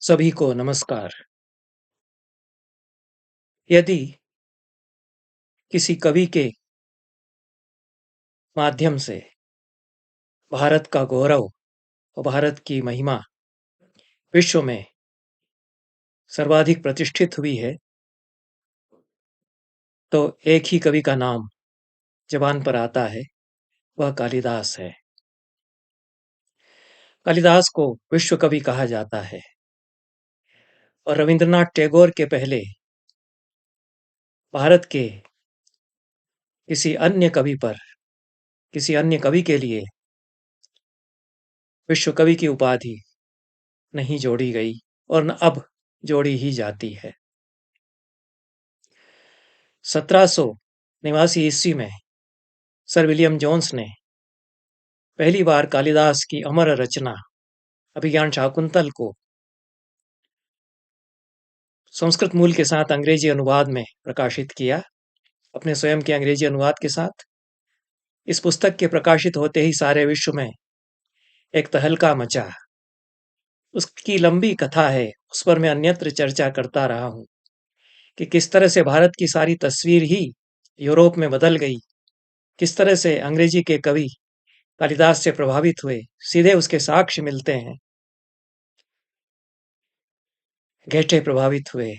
सभी को नमस्कार। यदि किसी कवि के माध्यम से भारत का गौरव और भारत की महिमा विश्व में सर्वाधिक प्रतिष्ठित हुई है, तो एक ही कवि का नाम ज़बान पर आता है, वह कालिदास है। कालिदास को विश्व कवि कहा जाता है और रवींद्रनाथ टैगोर के पहले भारत के किसी अन्य कवि के लिए विश्व कवि की उपाधि नहीं जोड़ी गई और न अब जोड़ी ही जाती है। 1789 ईस्वी में सर विलियम जोन्स ने पहली बार कालिदास की अमर रचना अभिज्ञान शाकुंतल को संस्कृत मूल के साथ अंग्रेजी अनुवाद में प्रकाशित किया, अपने स्वयं के अंग्रेजी अनुवाद के साथ। इस पुस्तक के प्रकाशित होते ही सारे विश्व में एक तहलका मचा। उसकी लंबी कथा है, उस पर मैं अन्यत्र चर्चा करता रहा हूं कि किस तरह से भारत की सारी तस्वीर ही यूरोप में बदल गई, किस तरह से अंग्रेजी के कवि कालिदास से प्रभावित हुए। सीधे उसके साक्ष्य मिलते हैं। गेटे प्रभावित हुए,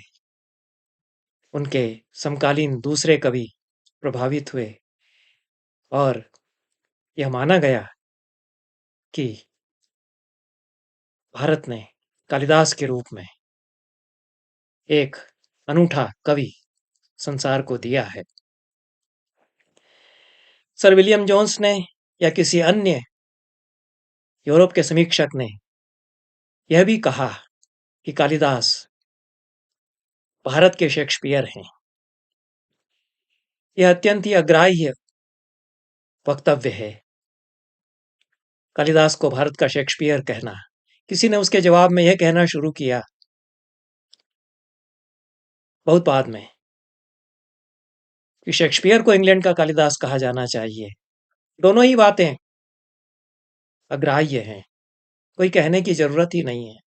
उनके समकालीन दूसरे कवि प्रभावित हुए और यह माना गया कि भारत ने कालिदास के रूप में एक अनूठा कवि संसार को दिया है। सर विलियम जोन्स ने या किसी अन्य यूरोप के समीक्षक ने यह भी कहा कि कालिदास भारत के शेक्सपियर हैं। यह अत्यंत ही अग्राह्य वक्तव्य है, कालिदास को भारत का शेक्सपियर कहना। किसी ने उसके जवाब में यह कहना शुरू किया बहुत बाद में कि शेक्सपियर को इंग्लैंड का कालिदास कहा जाना चाहिए। दोनों ही बातें अग्राह्य हैं, कोई कहने की जरूरत ही नहीं है।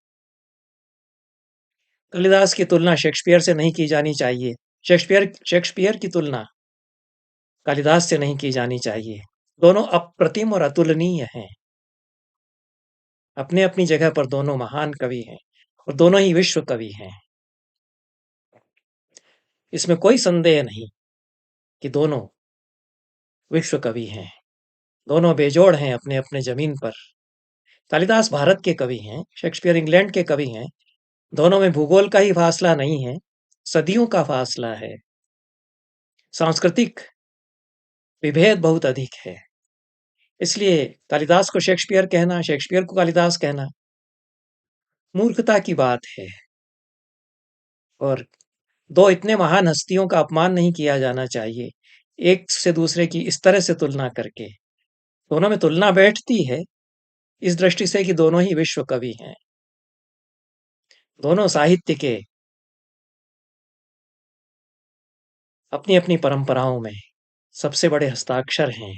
कालिदास की तुलना शेक्सपियर से नहीं की जानी चाहिए, शेक्सपियर की तुलना कालिदास से नहीं की जानी चाहिए। दोनों अप्रतिम और अतुलनीय हैं। अपने अपनी जगह पर दोनों महान कवि हैं और दोनों ही विश्व कवि हैं। इसमें कोई संदेह नहीं कि दोनों विश्व कवि हैं, दोनों बेजोड़ हैं अपने अपने जमीन पर। कालिदास भारत के कवि हैं, शेक्सपियर इंग्लैंड के कवि हैं। दोनों में भूगोल का ही फासला नहीं है, सदियों का फासला है। सांस्कृतिक विभेद बहुत अधिक है। इसलिए कालिदास को शेक्सपियर कहना, शेक्सपियर को कालिदास कहना मूर्खता की बात है और दो इतने महान हस्तियों का अपमान नहीं किया जाना चाहिए एक से दूसरे की इस तरह से तुलना करके। दोनों में तुलना बैठती है इस दृष्टि से कि दोनों ही विश्व कवि हैं, दोनों साहित्य के अपनी अपनी परंपराओं में सबसे बड़े हस्ताक्षर हैं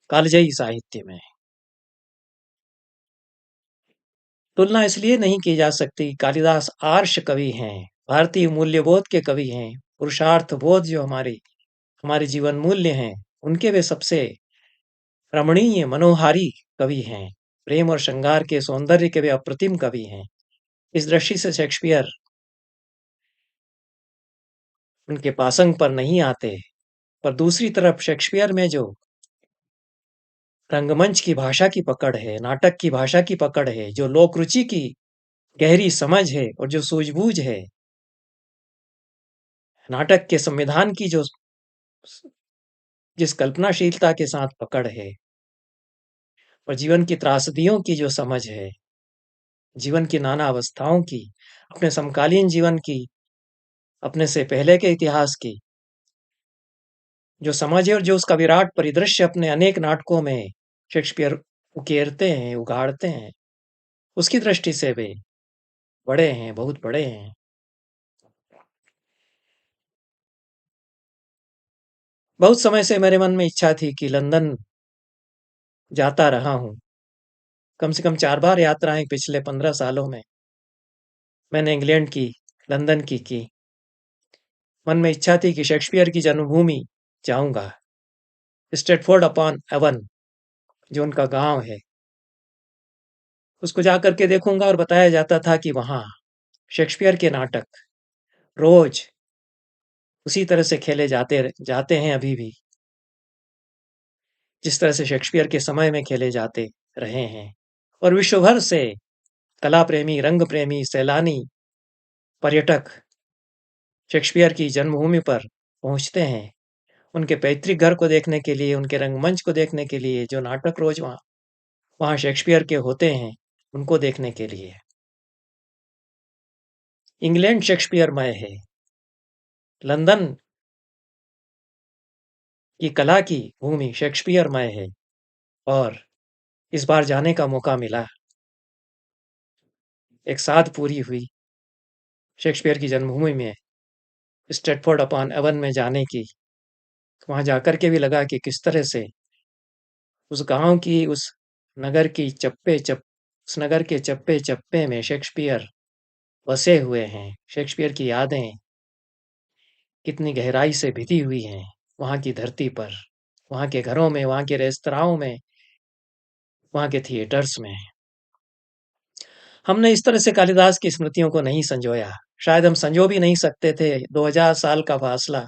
कालजयी साहित्य में। तुलना इसलिए नहीं की जा सकती, कालिदास आर्ष कवि हैं, भारतीय मूल्यबोध के कवि हैं। पुरुषार्थ बोध जो हमारे जीवन मूल्य हैं, उनके वे सबसे रमणीय मनोहारी कवि हैं। प्रेम और श्रृंगार के सौंदर्य के वे अप्रतिम कवि हैं। इस दृष्टि से शेक्सपियर उनके पासंग पर नहीं आते। पर दूसरी तरफ शेक्सपियर में जो रंगमंच की भाषा की पकड़ है, नाटक की भाषा की पकड़ है, जो लोक रुचि की गहरी समझ है और जो सूझबूझ है, नाटक के संविधान की जो जिस कल्पनाशीलता के साथ पकड़ है और जीवन की त्रासदियों की जो समझ है, जीवन की नाना अवस्थाओं की, अपने समकालीन जीवन की, अपने से पहले के इतिहास की जो समझ है और जो उसका विराट परिदृश्य अपने अनेक नाटकों में शेक्सपियर उकेरते हैं, उगाड़ते हैं, उसकी दृष्टि से वे बड़े हैं, बहुत बड़े हैं। बहुत समय से मेरे मन में इच्छा थी कि लंदन जाता रहा हूं कम से कम 4 बार यात्राएँ पिछले 15 सालों में मैंने इंग्लैंड की, लंदन की। मन में इच्छा थी कि शेक्सपियर की जन्मभूमि जाऊँगा, स्ट्रेटफोर्ड अपॉन एवन जो उनका गाँव है, उसको जाकर के देखूँगा और बताया जाता था कि वहाँ शेक्सपियर के नाटक रोज़ उसी तरह से खेले जाते हैं अभी भी, जिस तरह से शेक्सपियर के समय में खेले जाते रहे हैं। और विश्व भर से कला प्रेमी, रंग प्रेमी, सैलानी, पर्यटक शेक्सपियर की जन्मभूमि पर पहुँचते हैं, उनके पैतृक घर को देखने के लिए, उनके रंगमंच को देखने के लिए, जो नाटक रोज़ वहाँ वहाँ शेक्सपियर के होते हैं, उनको देखने के लिए। इंग्लैंड शेक्सपियरमय है, लंदन की कला की भूमि शेक्सपियरमय है और इस बार जाने का मौका मिला। एक साध पूरी हुई शेक्सपियर की जन्मभूमि में, स्ट्रेटफोर्ड अपॉन एवन में जाने की। वहाँ जाकर के भी लगा कि किस तरह से उस गाँव की, उस नगर की उस नगर के चप्पे-चप्पे में शेक्सपियर बसे हुए हैं। शेक्सपियर की यादें कितनी गहराई से भिदी हुई हैं वहाँ की धरती पर, वहाँ के घरों में, वहाँ के रेस्तराओं में, वहाँ के थिएटर्स में। हमने इस तरह से कालिदास की स्मृतियों को नहीं संजोया। शायद हम संजो भी नहीं सकते थे। 2000 साल का फासला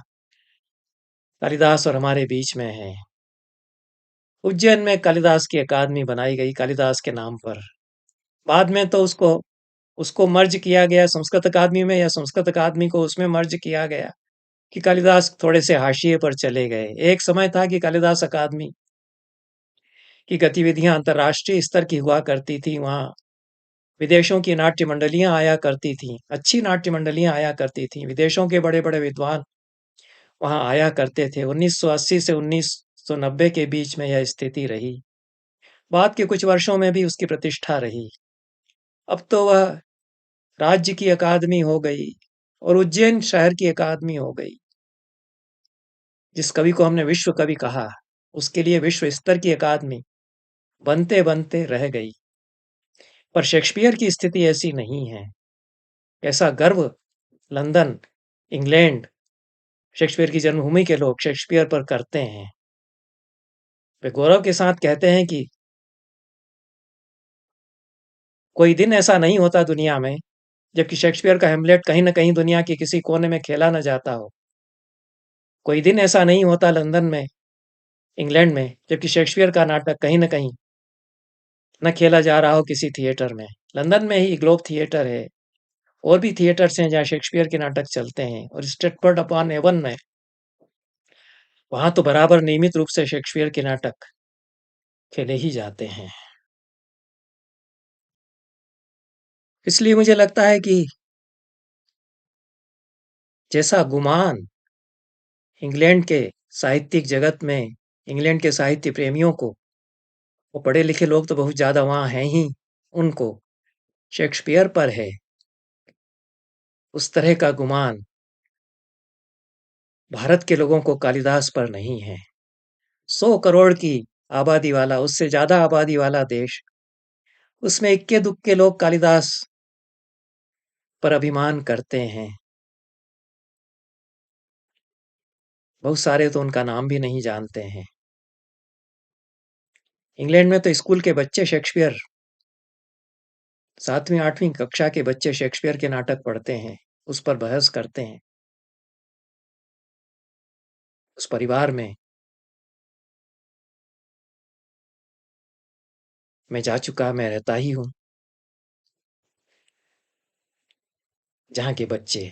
कालिदास और हमारे बीच में है। उज्जैन में कालिदास की अकादमी बनाई गई कालिदास के नाम पर। बाद में तो उसको उसको मर्ज किया गया संस्कृत अकादमी में, या संस्कृत अकादमी को उसमें मर्ज किया गया कि कालिदास थोड़े से हाशिए पर चले गए। एक समय था कि कालिदास अकादमी की गतिविधियां अंतर्राष्ट्रीय स्तर की हुआ करती थी। वहाँ विदेशों की नाट्य मंडलियां आया करती थीं, अच्छी नाट्य मंडलियां आया करती थीं, विदेशों के बड़े-बड़े विद्वान वहाँ आया करते थे। 1980 से 1990 के बीच में यह स्थिति रही। बाद के कुछ वर्षों में भी उसकी प्रतिष्ठा रही। अब तो वह राज्य की अकादमी हो गई और उज्जैन शहर की अकादमी हो गई। जिस कवि को हमने विश्व कवि कहा, उसके लिए विश्व स्तर की अकादमी बनते-बनते रह गई। पर शेक्सपियर की स्थिति ऐसी नहीं है। ऐसा गर्व लंदन, इंग्लैंड, शेक्सपियर की जन्मभूमि के लोग शेक्सपियर पर करते हैं। वे गौरव के साथ कहते हैं कि कोई दिन ऐसा नहीं होता दुनिया में जबकि शेक्सपियर का हैमलेट कहीं न कहीं दुनिया के किसी कोने में खेला न जाता हो। कोई दिन ऐसा नहीं होता लंदन में, इंग्लैंड में, जबकि शेक्सपियर का नाटक कहीं न कहीं न खेला जा रहा हो किसी थिएटर में। लंदन में ही ग्लोब थिएटर है, और भी थिएटर्स हैं जहाँ शेक्सपियर के नाटक चलते हैं, और स्ट्रेटफोर्ड अपॉन एवन में वहाँ तो बराबर नियमित रूप से शेक्सपियर के नाटक खेले ही जाते हैं। इसलिए मुझे लगता है कि जैसा गुमान इंग्लैंड के साहित्यिक जगत में, इंग्लैंड के साहित्य प्रेमियों को, वो पढ़े लिखे लोग तो बहुत ज़्यादा वहाँ हैं ही, उनको शेक्सपियर पर है, उस तरह का गुमान भारत के लोगों को कालिदास पर नहीं है। 100 करोड़ की आबादी वाला, उससे ज़्यादा आबादी वाला देश, उसमें इक्के-दुक्के लोग कालिदास पर अभिमान करते हैं। बहुत सारे तो उनका नाम भी नहीं जानते हैं। इंग्लैंड में तो स्कूल के बच्चे शेक्सपियर, 7वीं 8वीं कक्षा के बच्चे शेक्सपियर के नाटक पढ़ते हैं, उस पर बहस करते हैं। उस परिवार में मैं जा चुका, मैं रहता ही हूँ, जहाँ के बच्चे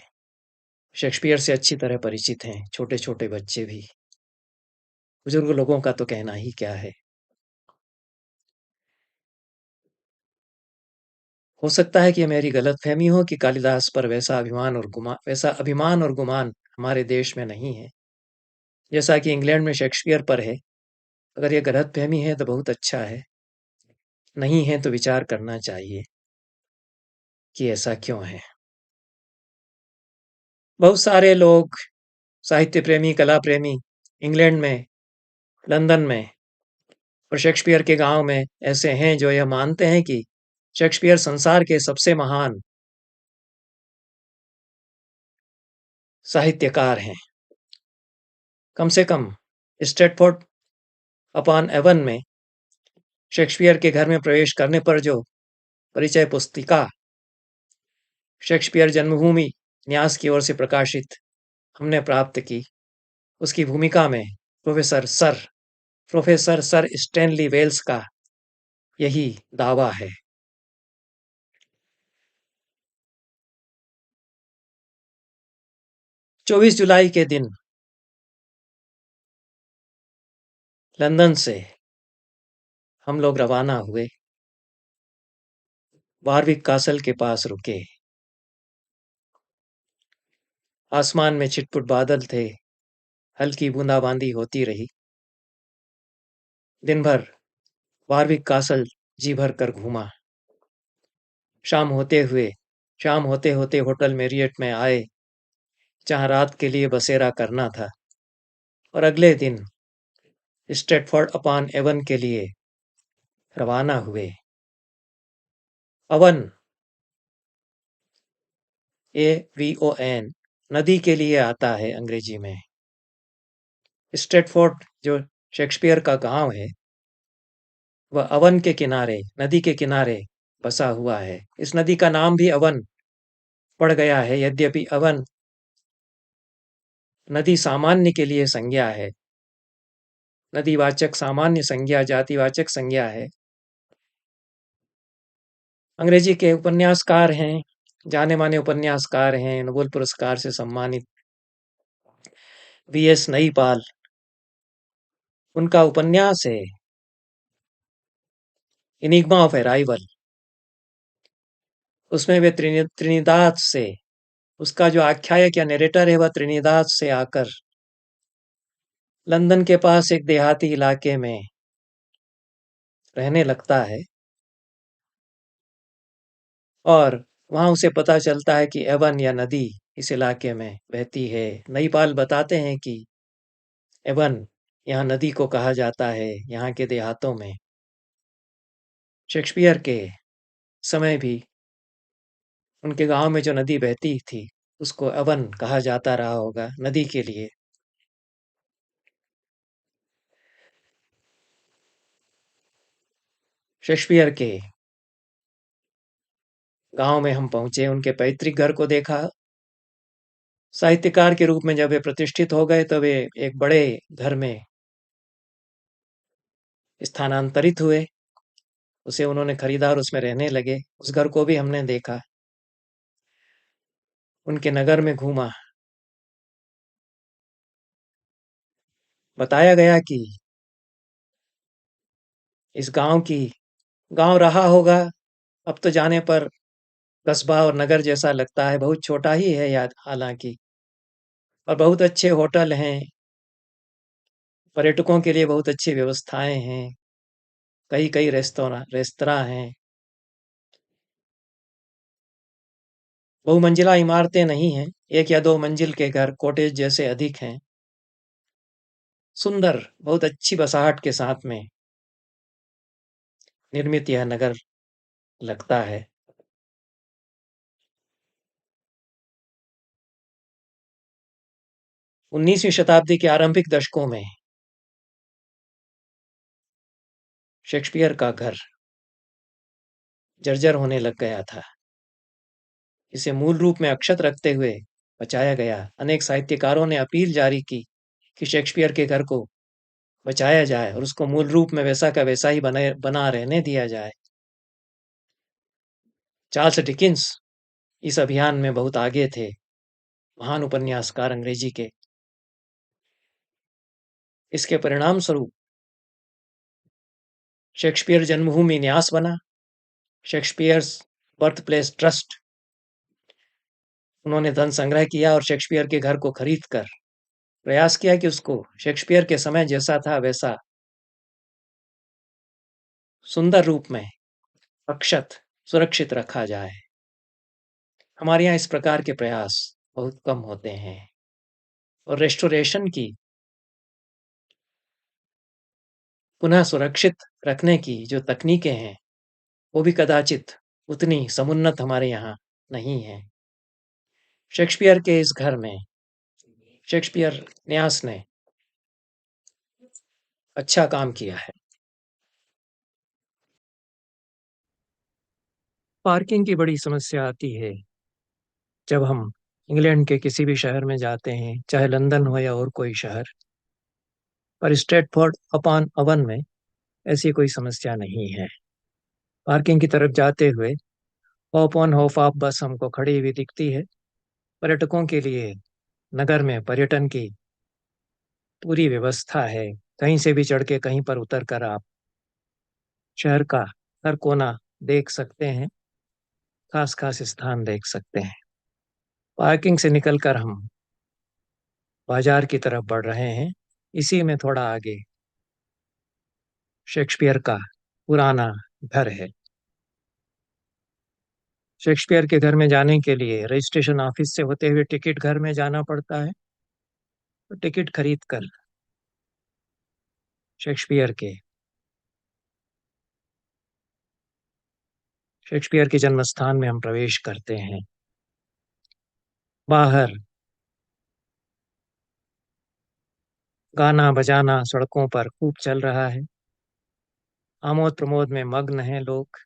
शेक्सपियर से अच्छी तरह परिचित हैं, छोटे-छोटे बच्चे भी। बुजुर्ग लोगों का तो कहना ही क्या है। हो सकता है कि ये मेरी गलतफ़हमी हो कि कालिदास पर वैसा अभिमान और गुमान हमारे देश में नहीं है, जैसा कि इंग्लैंड में शेक्सपियर पर है। अगर ये गलतफ़हमी है तो बहुत अच्छा है, नहीं है तो विचार करना चाहिए कि ऐसा क्यों है। बहुत सारे लोग, साहित्य प्रेमी, कला प्रेमी, इंग्लैंड में, लंदन में और शेक्सपियर के गांव में ऐसे हैं जो यह मानते हैं कि शेक्सपियर संसार के सबसे महान साहित्यकार हैं। कम से कम स्ट्रेटफोर्ड अपॉन एवन में शेक्सपियर के घर में प्रवेश करने पर जो परिचय पुस्तिका शेक्सपियर जन्मभूमि न्यास की ओर से प्रकाशित हमने प्राप्त की, उसकी भूमिका में प्रोफेसर सर स्टैनली वेल्स का यही दावा है। 24 जुलाई के दिन लंदन से हम लोग रवाना हुए, वारविक कासल के पास रुके। आसमान में छिटपुट बादल थे, हल्की बूंदाबांदी होती रही। दिन भर वारविक कासल जी भर कर घूमा। शाम होते हुए शाम होते होते होटल मेरियट में आए, जहां रात के लिए बसेरा करना था, और अगले दिन स्ट्रेटफोर्ड अपॉन एवन के लिए रवाना हुए। अवन AVON नदी के लिए आता है अंग्रेजी में। स्ट्रेटफोर्ड जो शेक्सपियर का गांव है, वह अवन के किनारे, नदी के किनारे बसा हुआ है। इस नदी का नाम भी अवन पड़ गया है, यद्यपि अवन नदी सामान्य के लिए संज्ञा है। नदीवाचक सामान्य संज्ञा जातिवाचक संज्ञा है। अंग्रेजी के उपन्यासकार हैं, जाने माने उपन्यासकार हैं, नोबेल पुरस्कार से सम्मानित VS नईपाल। उनका उपन्यास है इनिग्मा ऑफ अराइवल। उसमें वे त्रिनिदाद से, उसका जो आख्यायक या नरेटर है वह त्रिनिदाद से आकर लंदन के पास एक देहाती इलाके में रहने लगता है, और वहां उसे पता चलता है कि एवन या नदी इस इलाके में बहती है। नईपाल बताते हैं कि एवन यहाँ नदी को कहा जाता है। यहाँ के देहातों में शेक्सपियर के समय भी उनके गांव में जो नदी बहती थी उसको एवन कहा जाता रहा होगा, नदी के लिए। शेक्सपियर के गांव में हम पहुंचे, उनके पैतृक घर को देखा। साहित्यकार के रूप में जब वे प्रतिष्ठित हो गए तो वे एक बड़े घर में स्थानांतरित हुए। उसे उन्होंने खरीदा और उसमें रहने लगे। उस घर को भी हमने देखा, उनके नगर में घूमा। बताया गया कि इस गांव रहा होगा, अब तो जाने पर कस्बा और नगर जैसा लगता है, बहुत छोटा ही है याद हालांकि, और बहुत अच्छे होटल हैं, पर्यटकों के लिए बहुत अच्छी व्यवस्थाएं हैं, कई कई रेस्तरां हैं। बहुमंजिला इमारतें नहीं हैं, एक या दो मंजिल के घर कॉटेज जैसे अधिक हैं। सुंदर, बहुत अच्छी बसाहट के साथ में निर्मित यह नगर लगता है। 19वीं शताब्दी के आरंभिक दशकों में शेक्सपियर का घर जर्जर होने लग गया था। इसे मूल रूप में अक्षत रखते हुए बचाया गया। अनेक साहित्यकारों ने अपील जारी की कि शेक्सपियर के घर को बचाया जाए और उसको मूल रूप में वैसा का वैसा ही बना रहने दिया जाए। चार्ल्स डिकिंस इस अभियान में बहुत आगे थे, महान उपन्यासकार अंग्रेजी के। इसके परिणाम स्वरूप शेक्सपियर जन्मभूमि न्यास बना, शेक्सपियर्स बर्थ प्लेस ट्रस्ट। उन्होंने धन संग्रह किया और शेक्सपियर के घर को खरीद कर प्रयास किया कि उसको शेक्सपियर के समय जैसा था वैसा सुंदर रूप में अक्षत सुरक्षित रखा जाए। हमारे यहाँ इस प्रकार के प्रयास बहुत कम होते हैं, और रेस्टोरेशन की पुनः सुरक्षित रखने की जो तकनीकें हैं, वो भी कदाचित उतनी समुन्नत हमारे यहाँ नहीं हैं। शेक्सपियर के इस घर में शेक्सपियर न्यास ने अच्छा काम किया है। पार्किंग की बड़ी समस्या आती है जब हम इंग्लैंड के किसी भी शहर में जाते हैं, चाहे लंदन हो या और कोई शहर, पर स्ट्रेटफोर्ड अपॉन अवन में ऐसी कोई समस्या नहीं है। पार्किंग की तरफ जाते हुए हॉप ऑन हॉप ऑफ बस हमको खड़ी हुई दिखती है। पर्यटकों के लिए नगर में पर्यटन की पूरी व्यवस्था है। कहीं से भी चढ़ के कहीं पर उतर कर आप शहर का हर कोना देख सकते हैं, खास खास स्थान देख सकते हैं। पार्किंग से निकलकर हम बाजार की तरफ बढ़ रहे हैं। इसी में थोड़ा आगे शेक्सपियर का पुराना घर है। शेक्सपियर के घर में जाने के लिए रजिस्ट्रेशन ऑफिस से होते हुए टिकट घर में जाना पड़ता है। तो टिकट खरीद कर शेक्सपियर के शेक्सपियर के जन्म स्थान में हम प्रवेश करते हैं। बाहर गाना बजाना सड़कों पर खूब चल रहा है। आमोद प्रमोद में मग्न हैं लोग।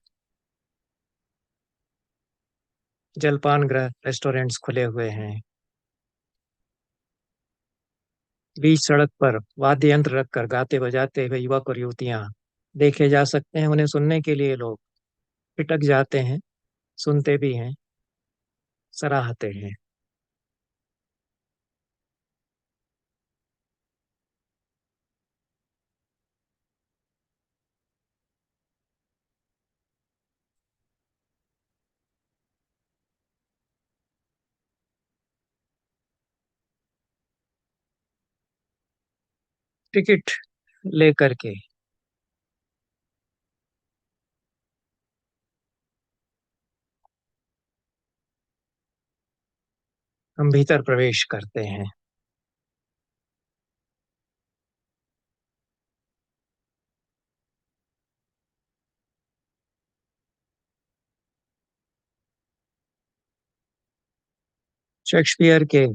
जलपान गृह रेस्टोरेंट्स खुले हुए हैं। बीच सड़क पर वाद्य यंत्र रखकर गाते बजाते हुए युवक और युवतियां देखे जा सकते हैं। उन्हें सुनने के लिए लोग पिटक जाते हैं, सुनते भी हैं, सराहते हैं। टिकट लेकर के हम भीतर प्रवेश करते हैं। शेक्सपियर के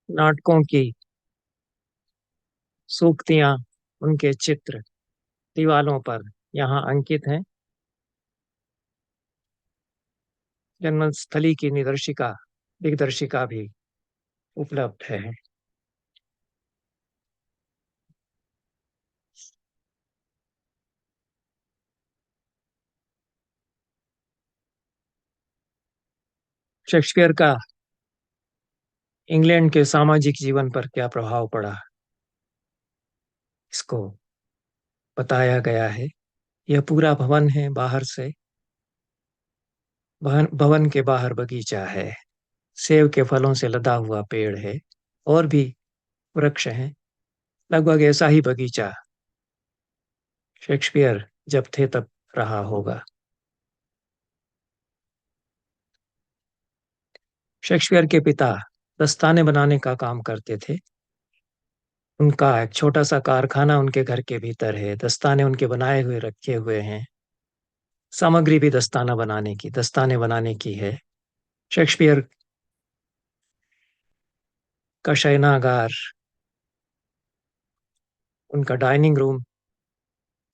नाटकों की सूक्तियां, उनके चित्र दीवालों पर यहाँ अंकित हैं। जन्मस्थली की निदर्शिका दिग्दर्शिका भी उपलब्ध है। शेक्सपियर का इंग्लैंड के सामाजिक जीवन पर क्या प्रभाव पड़ा, इसको बताया गया है। यह पूरा भवन है बाहर से। भवन भवन के बाहर बगीचा है। सेब के फलों से लदा हुआ पेड़ है। और भी वृक्ष हैं। लगभग ऐसा ही बगीचा शेक्सपियर जब थे तब रहा होगा। शेक्सपियर के पिता दस्ताने बनाने का काम करते थे। उनका एक छोटा सा कारखाना उनके घर के भीतर है। दस्ताने उनके बनाए हुए रखे हुए हैं। सामग्री भी दस्ताने बनाने की है। शेक्सपियर का शयनागार, उनका डाइनिंग रूम,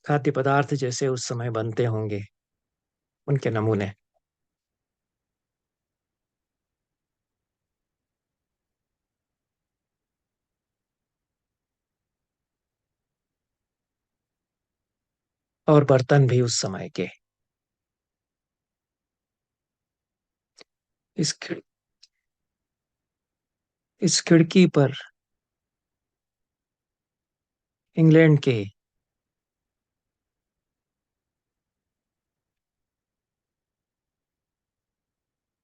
खाद्य पदार्थ जैसे उस समय बनते होंगे, उनके नमूने। और बर्तन भी उस समय के। इस खिड़, इस खिड़की पर इंग्लैंड के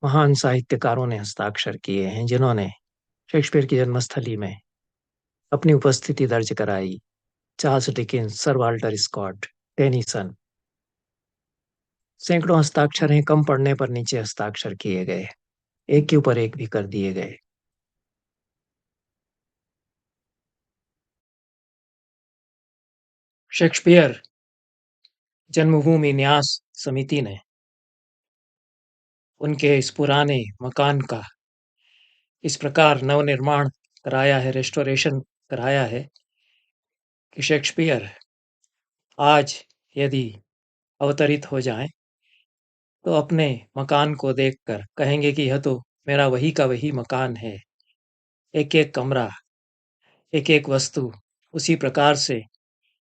महान साहित्यकारों ने हस्ताक्षर किए हैं, जिन्होंने शेक्सपियर की जन्मस्थली में अपनी उपस्थिति दर्ज कराई। Charles Dickens, sir Walter Scott, Tennyson. सैकड़ों हस्ताक्षर हैं, कम पढ़ने पर नीचे हस्ताक्षर किए गए, एक के ऊपर एक भी कर दिए गए। शेक्सपियर जन्मभूमि न्यास समिति ने उनके इस पुराने मकान का इस प्रकार नवनिर्माण कराया है, रेस्टोरेशन कराया है कि शेक्सपियर आज यदि अवतरित हो जाएं तो अपने मकान को देखकर कहेंगे कि यह तो मेरा वही का वही मकान है। एक एक कमरा, एक एक वस्तु उसी प्रकार से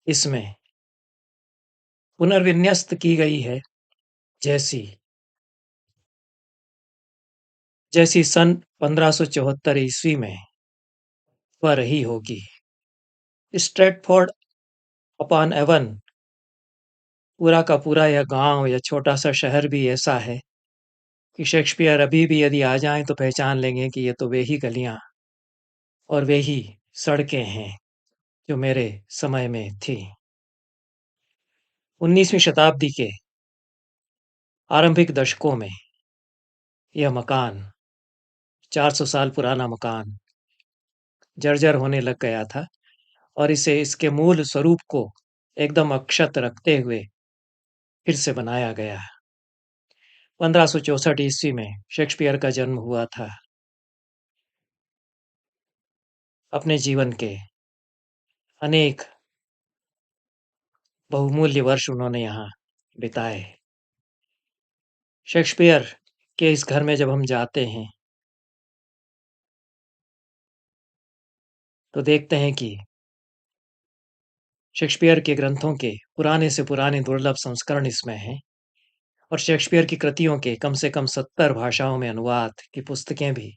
इसमें पुनर्विन्यस्त की गई है जैसी जैसी सन 1574 ईस्वी में वह रही होगी। स्ट्रेटफोर्ड अपॉन एवन पूरा का पूरा यह गांव या छोटा सा शहर भी ऐसा है कि शेक्सपियर अभी भी यदि आ जाएं तो पहचान लेंगे कि ये तो वे ही गलियां और वे ही सड़कें हैं जो मेरे समय में थी। 19वीं शताब्दी के आरंभिक दशकों में यह मकान 400 साल पुराना मकान जर्जर होने लग गया था और इसे इसके मूल स्वरूप को एकदम अक्षत रखते हुए फिर से बनाया गया। 1564 ईस्वी में शेक्सपियर का जन्म हुआ था। अपने जीवन के अनेक बहुमूल्य वर्ष उन्होंने यहाँ बिताए। शेक्सपियर के इस घर में जब हम जाते हैं तो देखते हैं कि शेक्सपियर के ग्रंथों के पुराने से पुराने दुर्लभ संस्करण इसमें हैं और शेक्सपियर की कृतियों के कम से कम 70 भाषाओं में अनुवाद की पुस्तकें भी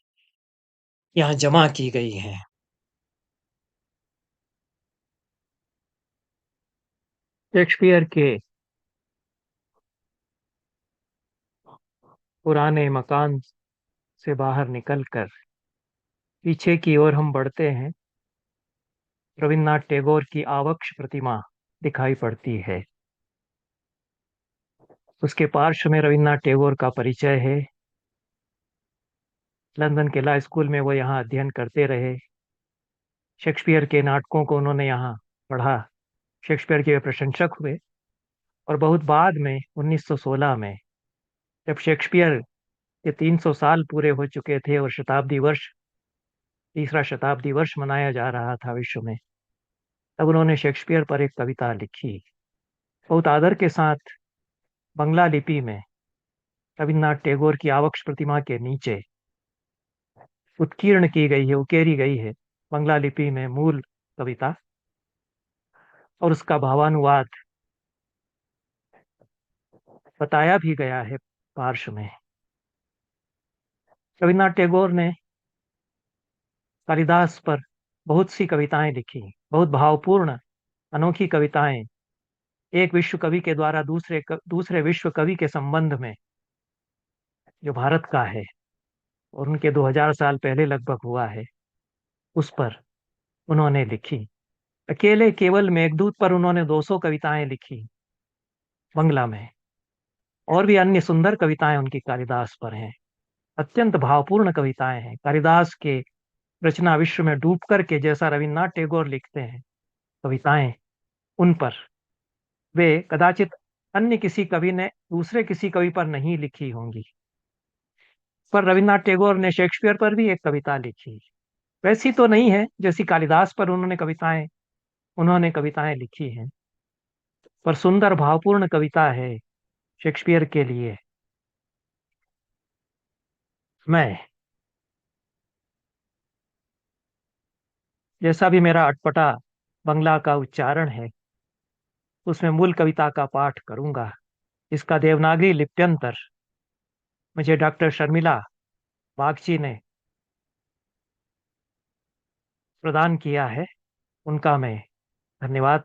यहाँ जमा की गई हैं। शेक्सपियर के पुराने मकान से बाहर निकलकर पीछे की ओर हम बढ़ते हैं। रविन्द्रनाथ टैगोर की आवक्ष प्रतिमा दिखाई पड़ती है। उसके पार्श्व में रविन्द्रनाथ टैगोर का परिचय है। लंदन के लॉ स्कूल में वो यहाँ अध्ययन करते रहे। शेक्सपियर के नाटकों को उन्होंने यहाँ पढ़ा। शेक्सपियर के वे प्रशंसक हुए और बहुत बाद में 1916 में जब शेक्सपियर के 300 साल पूरे हो चुके थे और शताब्दी वर्ष तीसरा शताब्दी वर्ष मनाया जा रहा था विश्व में, तब उन्होंने शेक्सपियर पर एक कविता लिखी। बहुत आदर के साथ बंगला लिपि में रविन्द्रनाथ टैगोर की आवक्ष प्रतिमा के नीचे उत्कीर्ण की गई है, उकेरी गई है बंगला लिपि में मूल कविता और उसका भावानुवाद बताया भी गया है पार्श्व में। रविन्द्रनाथ टैगोर ने कालिदास पर बहुत सी कविताएं लिखी, बहुत भावपूर्ण अनोखी कविताएं, एक विश्व कवि के द्वारा दूसरे विश्व कवि के संबंध में जो भारत का है और उनके 2000 साल पहले लगभग हुआ है, उस पर उन्होंने लिखी। अकेले केवल मेघदूत पर उन्होंने 200 कविताएं लिखी बंगला में, और भी अन्य सुंदर कविताएं उनकी कालिदास पर हैं। अत्यंत भावपूर्ण कविताएं हैं। कालिदास के रचना विश्व में डूब करके जैसा रविन्द्रनाथ टैगोर लिखते हैं कविताएं, उन पर वे कदाचित अन्य किसी कवि ने दूसरे किसी कवि पर नहीं लिखी होंगी। पर रविन्द्रनाथ टैगोर ने शेक्सपियर पर भी एक कविता लिखी, वैसी तो नहीं है जैसी कालिदास पर उन्होंने कविताएं लिखी हैं, पर सुंदर भावपूर्ण कविता है शेक्सपियर के लिए। मैं, जैसा भी मेरा अटपटा बंगला का उच्चारण है, उसमें मूल कविता का पाठ करूंगा। इसका देवनागरी लिप्यंतर मुझे डॉक्टर शर्मिला बागची ने प्रदान किया है। उनका मैं धन्यवाद,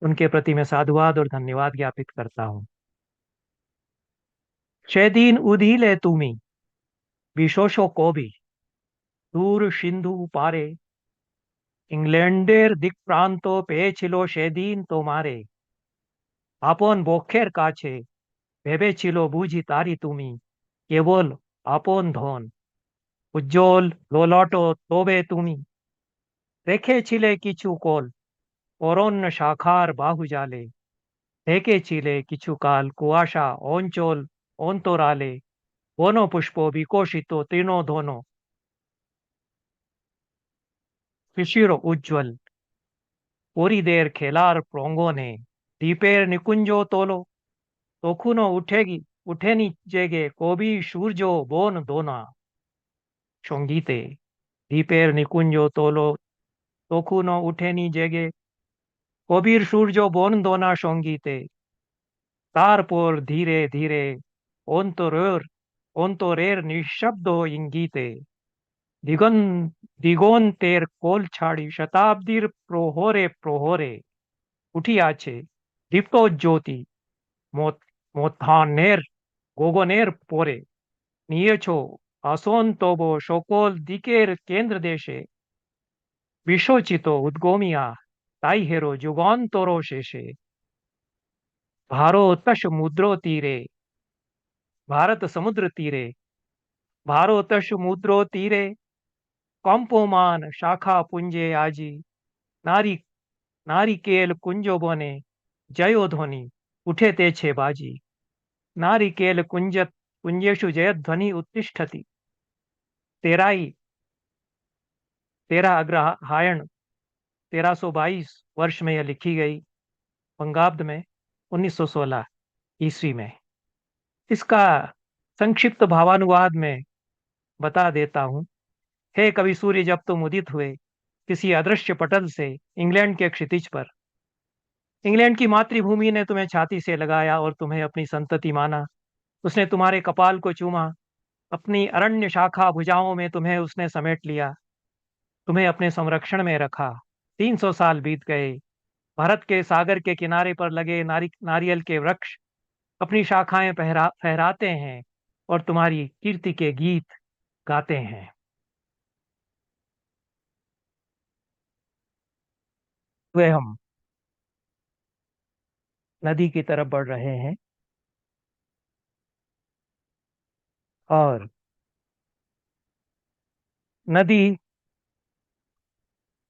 उनके प्रति मैं साधुवाद और धन्यवाद ज्ञापित करता हूँ। সেদিন উদিলে তুমি বিশোষ কবি দূর সিন্ধু পারে ইংল্যান্ডের দিক প্রান্ত পেয়েছিল সেদিন তোমারে আপন বক্ষের কাছে ভেবেছিল বুঝি তারি তুমি কেবল আপন ধন উজ্জ্বল লোলট তবে তুমি রেখেছিলে কিছু কোল অরণ্য শাখার বাহুজালে ঢেকেছিলে কিছুকাল কুয়াশা অঞ্চল অন্তরালে বনপুষ্প বিকশিত তৃণধন শিশির উজ্জ্বল পরিদের খেলার প্রাঙ্গণে দ্বীপের নিকুঞ্জ তোলো তখনও উঠেনি জেগে কবি সূর্য বন দোনা সঙ্গীতে দ্বীপের নিকুঞ্জ তোলো তখনও উঠেনি জেগে কবির সূর্য বন দোনা সঙ্গীতে তারপর ধীরে ধীরে অন্তরের অন্তরের নিঃশব্দ ইঙ্গিতে দিগন দিগন্তের কোল ছাড়ি শতাব্দীর প্রহরে প্রহরে উঠিয়াছে দীপ্ত জ্যোতি মধ্যাহ্নের গগনের পরে নিয়েছ আসন তব সকল দিকের কেন্দ্র দেশে বিশ্বচিত উদ্গমিয়া তাই হেরো যুগান্তর শেষে ভারত সমুদ্র তীরে ভারত সমুদ্র তীরে ভারত সমুদ্র তীরে কম্পমান শাখা পুঞ্জে আজি নারী নারিকেল কুঞ্জ বনে জয়ধ্বনি উঠেতেছে বাজি नारिकेल कुंजेषु जयध्वनि उत्तिष्ठति तेराई तेरह अग्रहायण 1322 वर्ष में यह लिखी गई बंगाब्द में 1916 ईस्वी में। इसका संक्षिप्त भावानुवाद में बता देता हूँ। हे कवि सूर्य, जब तुम उदित हुए किसी अदृश्य पटल से इंग्लैंड के क्षितिज पर, इंग्लैंड की मातृभूमि ने तुम्हें छाती से लगाया और तुम्हें अपनी संतति माना। उसने तुम्हारे कपाल को चूमा, अपनी अरण्य शाखा भुजाओं में तुम्हें उसने समेट लिया, तुम्हें अपने संरक्षण में रखा। 300 साल बीत गए। भारत के सागर के किनारे पर लगे नारियल के वृक्ष अपनी शाखाएं फहराते हैं और तुम्हारी कीर्ति के गीत गाते हैं। वे हम नदी की तरफ बढ़ रहे हैं और नदी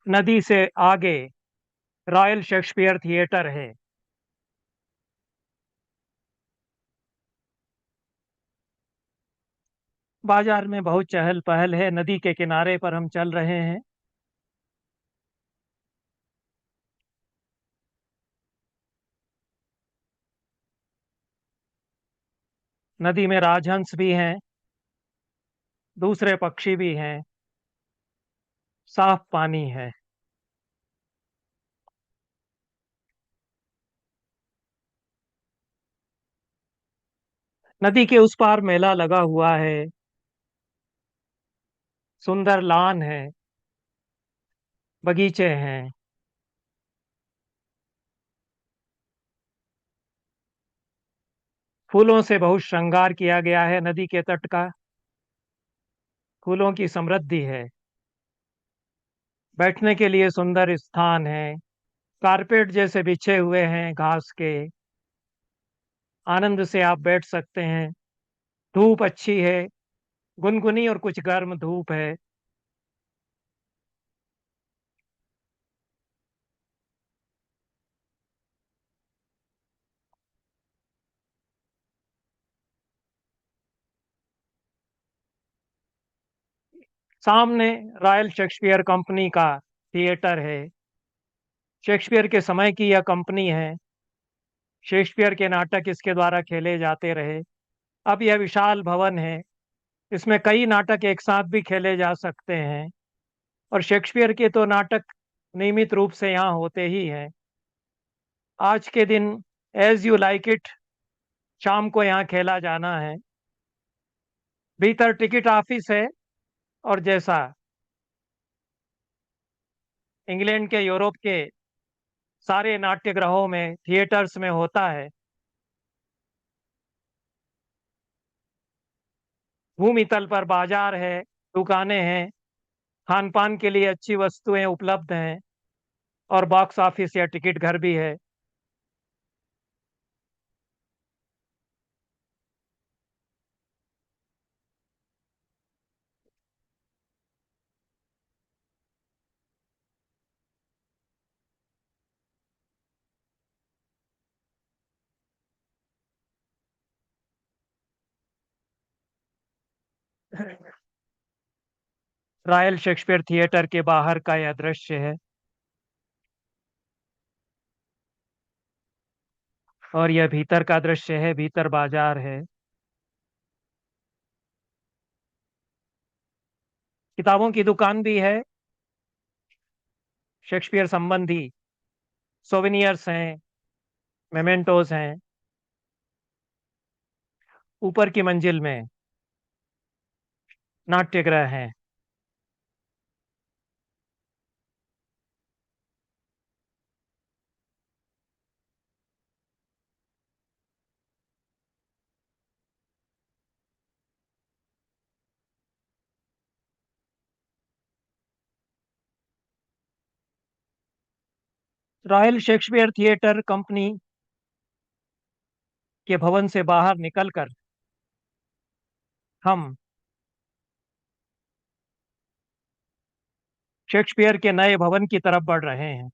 नदी से आगे रॉयल शेक्सपियर थिएटर है। बाजार में बहुत चहल पहल है। नदी के किनारे पर हम चल रहे हैं। नदी में राजहंस भी हैं, दूसरे पक्षी भी हैं, साफ पानी है। नदी के उस पार मेला लगा हुआ है, सुंदर लान है, बगीचे हैं। फूलों से बहुत श्रृंगार किया गया है। नदी के तट का फूलों की समृद्धि है। बैठने के लिए सुंदर स्थान है, कारपेट जैसे बिछे हुए हैं घास के। आनंद से आप बैठ सकते हैं। धूप अच्छी है, गुनगुनी और कुछ गर्म धूप है। सामने रॉयल शेक्सपियर कंपनी का थिएटर है। शेक्सपियर के समय की यह कंपनी है। शेक्सपियर के नाटक इसके द्वारा खेले जाते रहे। अब यह विशाल भवन है। इसमें कई नाटक एक साथ भी खेले जा सकते हैं और शेक्सपियर के तो नाटक नियमित रूप से यहाँ होते ही हैं। आज के दिन एज यू लाइक इट शाम को यहाँ खेला जाना है। भीतर टिकट ऑफिस है और जैसा इंग्लैंड के यूरोप के सारे नाट्यगृहों में थिएटर्स में होता है, भूमि तल पर बाजार है, दुकानें हैं, खान पान के लिए अच्छी वस्तुएं उपलब्ध हैं और बॉक्स ऑफिस या टिकट घर भी है। रॉयल शेक्सपियर थिएटर के बाहर का यह दृश्य है। और यह भीतर का दृश्य है, भीतर बाजार है। किताबों की दुकान भी है, शेक्सपियर संबंधी सोवेनियर्स हैं, मेमेंटोस हैं। ऊपर की मंजिल में नाट्यगृह है। रॉयल शेक्सपियर थिएटर कंपनी के भवन से बाहर निकलकर हम शेक्सपियर के नए भवन की तरफ बढ़ रहे हैं।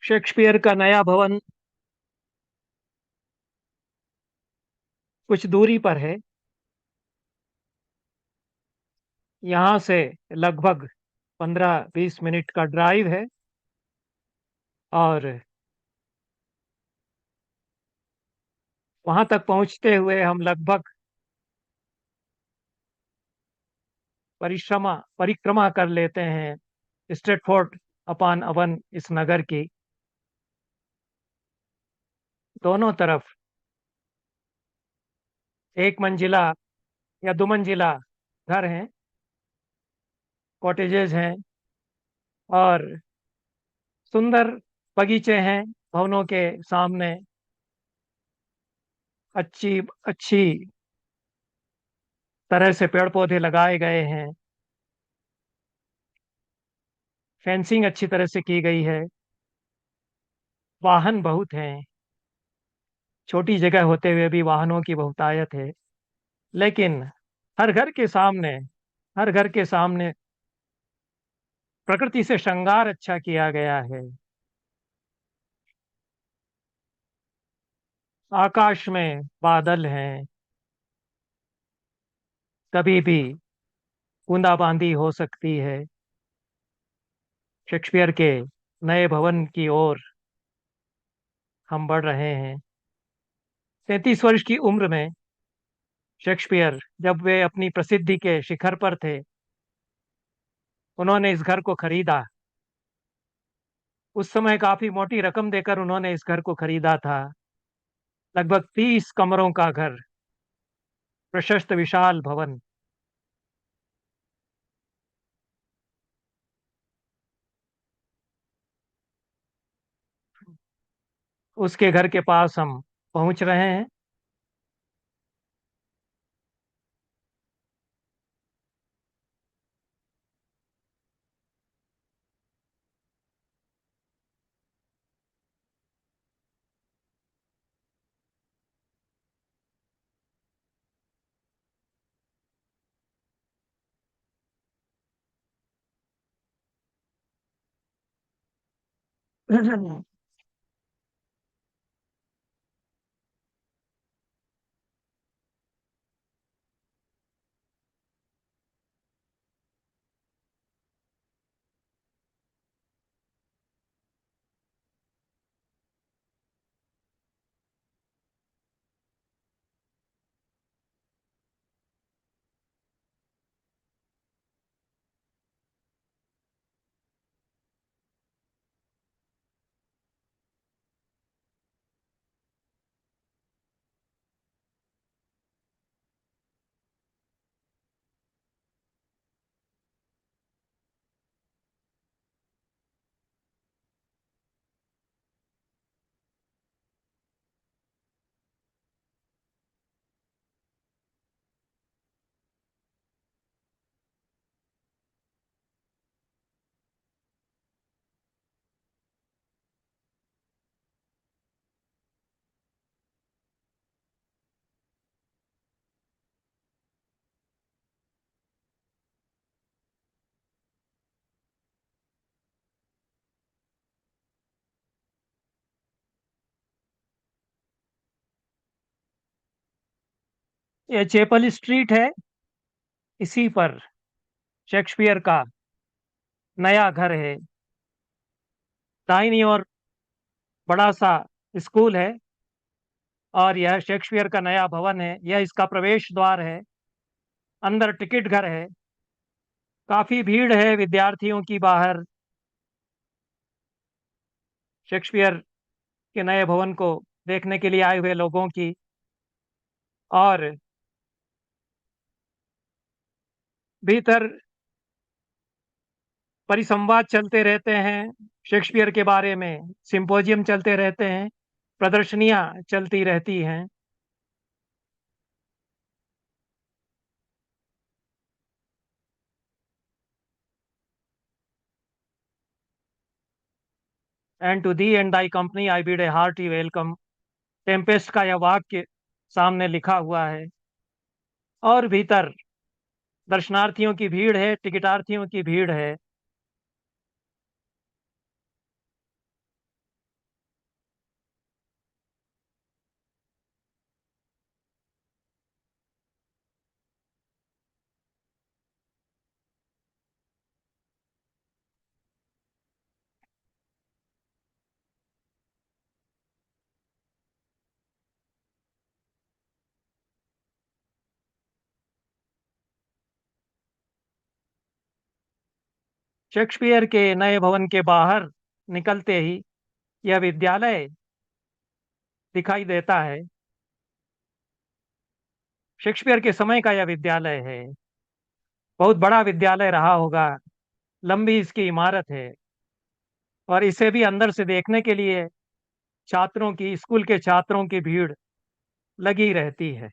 शेक्सपियर का नया भवन कुछ दूरी पर है। यहाँ से लगभग 15-20 मिनट का ड्राइव है। और वहां तक पहुंचते हुए हम लगभग परिक्रमा कर लेते हैं स्ट्रेटफोर्ड अपॉन अवन इस नगर की। दोनों तरफ एक मंजिला या दो मंजिला घर हैं, कॉटेजेस हैं। और सुंदर बगीचे हैं भवनों के सामने। अच्छी अच्छी तरह से पेड़ पौधे लगाए गए हैं। फेंसिंग अच्छी तरह से की गई है। वाहन बहुत हैं। छोटी जगह होते हुए भी वाहनों की बहुतायत है। लेकिन हर घर के सामने हर घर के सामने प्रकृति से श्रृंगार अच्छा किया गया है। आकाश में बादल हैं। कभी भी बूंदाबांदी हो सकती है। शेक्सपियर के नए भवन की ओर हम बढ़ रहे हैं। 33 वर्ष की उम्र में शेक्सपियर, जब वे अपनी प्रसिद्धि के शिखर पर थे, उन्होंने इस घर को खरीदा। उस समय काफी मोटी रकम देकर उन्होंने इस घर को खरीदा था। लगभग 30 कमरों का घर, प्रशस्त विशाल भवन। उसके घर के पास हम पहुंच रहे हैं। ये चेपल स्ट्रीट है, इसी पर शेक्सपियर का नया घर है। दाहिनी ओर बड़ा सा स्कूल है और यह शेक्सपियर का नया भवन है। यह इसका प्रवेश द्वार है। अंदर टिकट घर है। काफी भीड़ है विद्यार्थियों की बाहर शेक्सपियर के नए भवन को देखने के लिए आए हुए लोगों की। और भीतर परिसंवाद चलते रहते हैं शेक्सपियर के बारे में। सिंपोजियम चलते रहते हैं। प्रदर्शनियां चलती रहती हैं। And to thee and thy company I bid a hearty welcome. Tempest का यह वाक्य सामने लिखा हुआ है। और भीतर दर्शनार्थियों की भीड़ है, टिकटार्थियों की भीड़ है। शेक्सपियर के नए भवन के बाहर निकलते ही यह विद्यालय दिखाई देता है। शेक्सपियर के समय का यह विद्यालय है। बहुत बड़ा विद्यालय रहा होगा। लंबी इसकी इमारत है। और इसे भी अंदर से देखने के लिए छात्रों की, स्कूल के छात्रों की भीड़ लगी रहती है।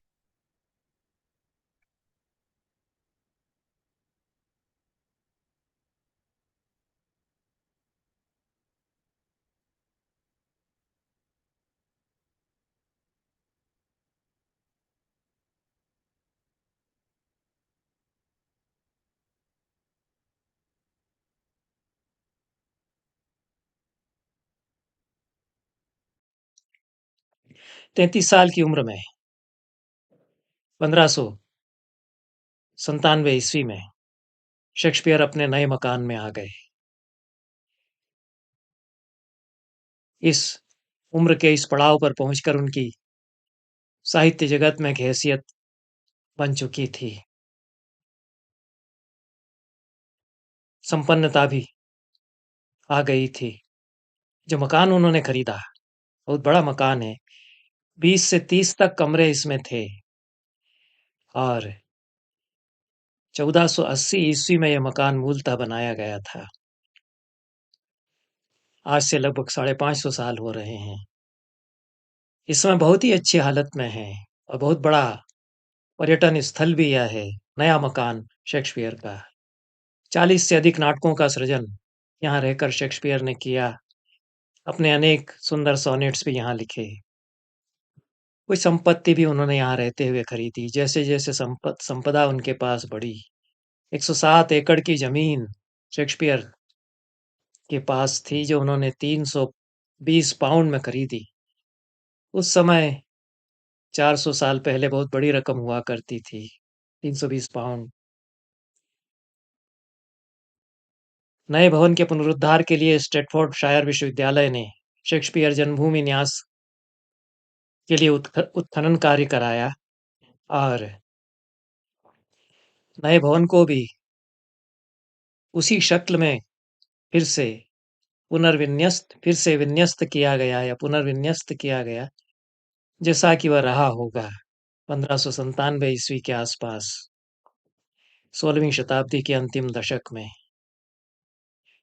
तैतीस साल की उम्र में 1597 ईस्वी में शेक्सपियर अपने नए मकान में आ गए। इस उम्र के इस पड़ाव पर पहुंचकर उनकी साहित्य जगत में एक हैसियत बन चुकी थी। संपन्नता भी आ गई थी। जो मकान उन्होंने खरीदा, बहुत बड़ा मकान है। 20 से 30 तक कमरे इसमें थे। और 1480 ईस्वी में यह मकान मूलतः बनाया गया था। आज से लगभग 550 साल हो रहे हैं। इस समय बहुत ही अच्छी हालत में है और बहुत बड़ा पर्यटन स्थल भी यह है। नया मकान शेक्सपियर का। 40 से अधिक नाटकों का सृजन यहाँ रहकर शेक्सपियर ने किया। अपने अनेक सुंदर सोनेट्स भी यहाँ लिखे। कुछ संपत्ति भी उन्होंने यहाँ रहते हुए खरीदी। जैसे जैसे संपदा उनके पास बढ़ी। 107 एकड़ की जमीन शेक्सपियर के पास थी, जो उन्होंने 320 पाउंड में खरीदी। उस समय 400 साल पहले बहुत बड़ी रकम हुआ करती थी। 320 पाउंड। नए भवन के पुनरुद्धार के लिए स्ट्रेटफोर्डशायर विश्वविद्यालय ने शेक्सपियर जन्मभूमि न्यास के लिए उत्खनन कार्य कराया और नए भवन को भी उसी शक्ल में फिर से विन्यस्त किया गया या पुनर्विन्यस्त किया गया, जैसा कि वह रहा होगा 1597 ईस्वी के आसपास, 16वीं शताब्दी के अंतिम दशक में।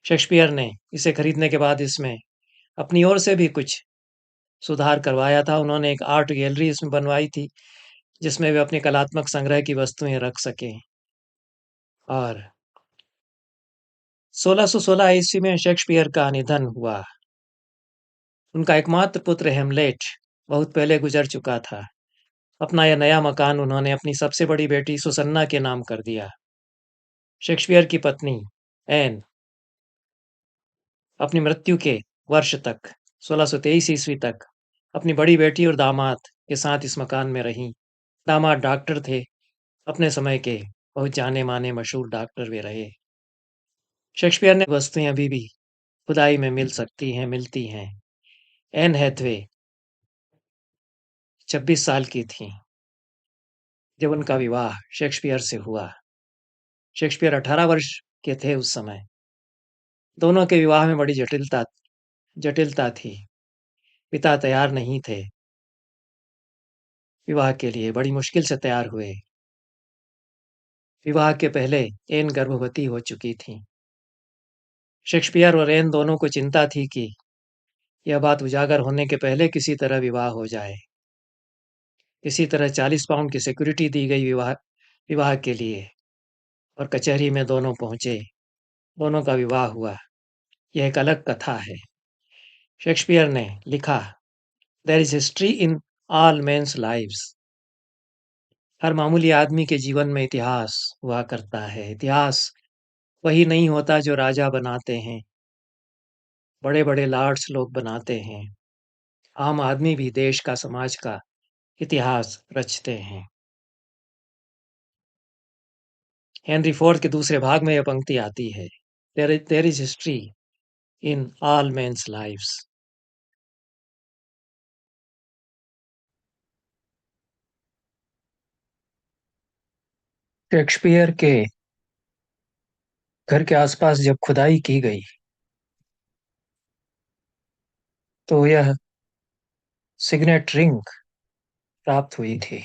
शेक्सपियर ने इसे खरीदने के बाद इसमें अपनी ओर से भी कुछ सुधार करवाया था। उन्होंने एक आर्ट गैलरी इसमें बनवाई थी, जिसमें वे अपने कलात्मक संग्रह की वस्तुएं रख सकें। और 1616 ईस्वी में शेक्सपियर का निधन हुआ। उनका एकमात्र पुत्र हेमलेट बहुत पहले गुजर चुका था। अपना यह नया मकान उन्होंने अपनी सबसे बड़ी बेटी सुसन्ना के नाम कर दिया। शेक्सपियर की पत्नी एन अपनी मृत्यु के वर्ष तक, 1623 ईस्वी तक, अपनी बड़ी बेटी और दामाद के साथ इस मकान में रहीं। दामाद डॉक्टर थे, अपने समय के बहुत जाने-माने मशहूर डॉक्टर भी रहे। शेक्सपियर ने वस्तुएँ अभी भी खुदाई में मिल सकती हैं, मिलती हैं। एन हैथवे 26 साल की थीं जब उनका विवाह शेक्सपियर से हुआ। शेक्सपियर 18 वर्ष के थे उस समय। दोनों के विवाह में बड़ी जटिलता जटिलता थी। पिता तैयार नहीं थे विवाह के लिए, बड़ी मुश्किल से तैयार हुए। विवाह के पहले एन गर्भवती हो चुकी थीं। शेक्सपियर और एन दोनों को चिंता थी कि यह बात उजागर होने के पहले किसी तरह विवाह हो जाए। किसी तरह 40 पाउंड की सिक्योरिटी दी गई विवाह विवाह के लिए और कचहरी में दोनों पहुंचे। दोनों का विवाह हुआ। यह एक अलग कथा है। शेक्सपियर ने लिखा, there is history in all men's lives. हर मामूली आदमी के जीवन में इतिहास हुआ करता है। इतिहास वही नहीं होता जो राजा बनाते हैं, बड़े बड़े लॉर्ड्स लोग बनाते हैं। आम आदमी भी देश का, समाज का इतिहास रचते हैं। हेनरी फोर्थ के दूसरे भाग में यह पंक्ति आती है, there is history in all men's lives. Shakespeare के घर के आसपास जब खुदाई की गई तो यह सिग्नेट रिंग प्राप्त हुई थी।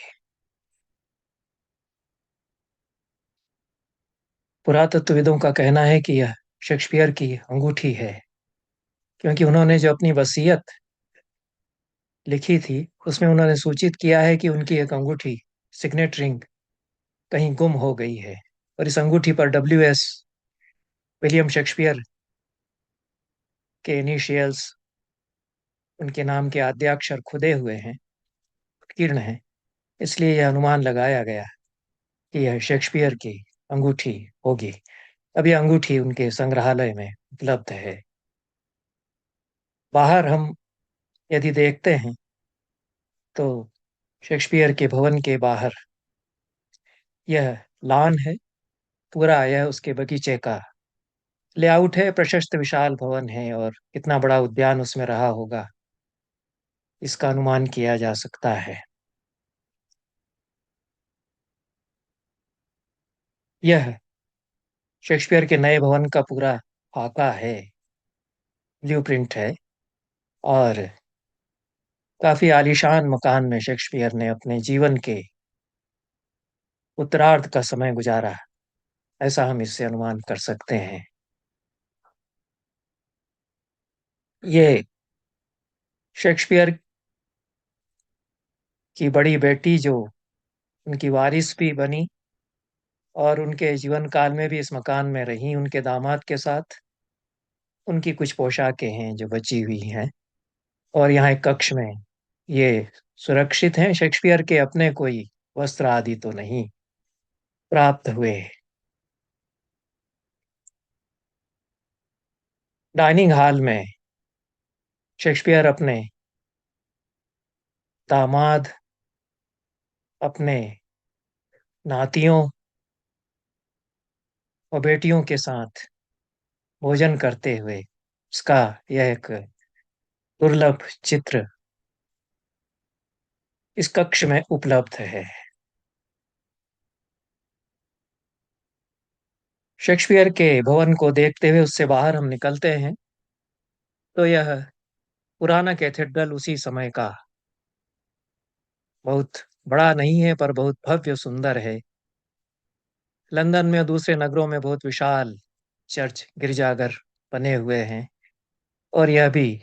पुरातत्वविदों का कहना है कि यह शेक्सपियर की अंगूठी है, क्योंकि उन्होंने जो अपनी वसीयत लिखी थी उसमें उन्होंने सूचित किया है कि उनकी एक अंगूठी, सिग्नेट रिंग, कहीं गुम हो गई है। और इस अंगूठी पर WS विलियम शेक्सपियर के इनिशियल्स, उनके नाम के आद्याक्षर खुदे हुए हैं, उत्कीर्ण हैं। इसलिए यह अनुमान लगाया गया कि यह शेक्सपियर की अंगूठी होगी। अब यह अंगूठी उनके संग्रहालय में उपलब्ध है। बाहर हम यदि देखते हैं तो शेक्सपियर के भवन के बाहर यह लॉन है, पूरा यह उसके बगीचे का लेआउट है। प्रशस्त विशाल भवन है और कितना बड़ा उद्यान उसमें रहा होगा, इसका अनुमान किया जा सकता है। यह शेक्सपियर के नए भवन का पूरा खाका है, ब्लूप्रिंट है। और काफी आलीशान मकान में शेक्सपियर ने अपने जीवन के उत्तरार्ध का समय गुजारा, ऐसा हम इससे अनुमान कर सकते हैं। ये शेक्सपियर की बड़ी बेटी जो उनकी वारिस भी बनी और उनके जीवन काल में भी इस मकान में रही उनके दामाद के साथ, उनकी कुछ पोशाकें हैं जो बची हुई हैं। और यहाँ एक कक्ष में ये सुरक्षित हैं। शेक्सपियर के अपने कोई वस्त्र आदि तो नहीं प्राप्त हुए। डाइनिंग हॉल में शेक्सपियर अपने दामाद, अपने नातियों और बेटियों के साथ भोजन करते हुए, उसका यह एक दुर्लभ चित्र इस कक्ष में उपलब्ध है। शेक्सपियर के भवन को देखते हुए उससे बाहर हम निकलते हैं तो यह पुराना कैथेड्रल उसी समय का बहुत बड़ा नहीं है पर बहुत भव्य सुंदर है। लंदन में और दूसरे नगरों में बहुत विशाल चर्च, गिरजाघर बने हुए हैं और यह भी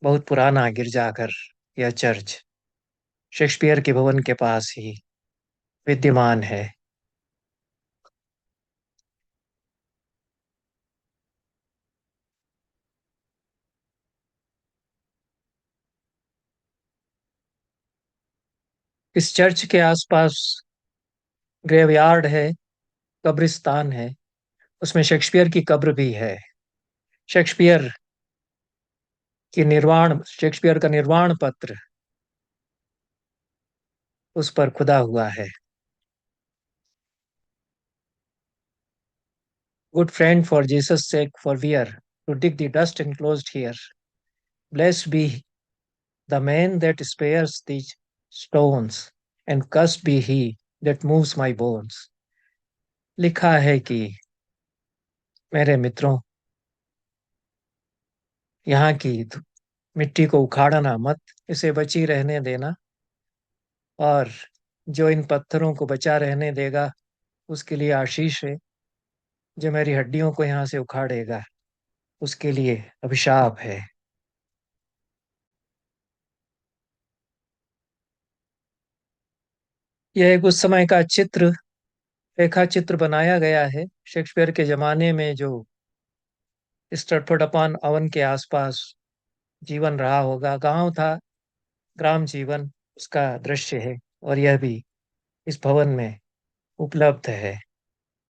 बहुत पुराना गिरजाघर या चर्च शेक्सपियर के भवन के पास ही विद्यमान है। इस चर्च के आसपास ग्रेवयार्ड है, कब्रिस्तान है, उसमें शेक्सपियर की कब्र भी है। शेक्सपियर शेक्सपियर का निर्वाण पत्र उस पर खुदा हुआ है। Good friend, for Jesus' sake, forbear to dig the dust enclosed here. Blessed be the man that spares these stones, and cursed be he that moves my bones. लिखा है कि मेरे मित्रों, यहाँ की मिट्टी को उखाड़ना मत, इसे बची रहने देना, और जो इन पत्थरों को बचा रहने देगा उसके लिए आशीष है, जो मेरी हड्डियों को यहाँ से उखाड़ेगा उसके लिए अभिशाप है। यह एक उस समय का चित्र, रेखा चित्र बनाया गया है। शेक्सपियर के जमाने में जो स्टैटफोर्ड अपॉन अवन के आसपास जीवन रहा होगा, गांव था, ग्राम जीवन, उसका दृश्य है, और यह भी इस भवन में उपलब्ध है।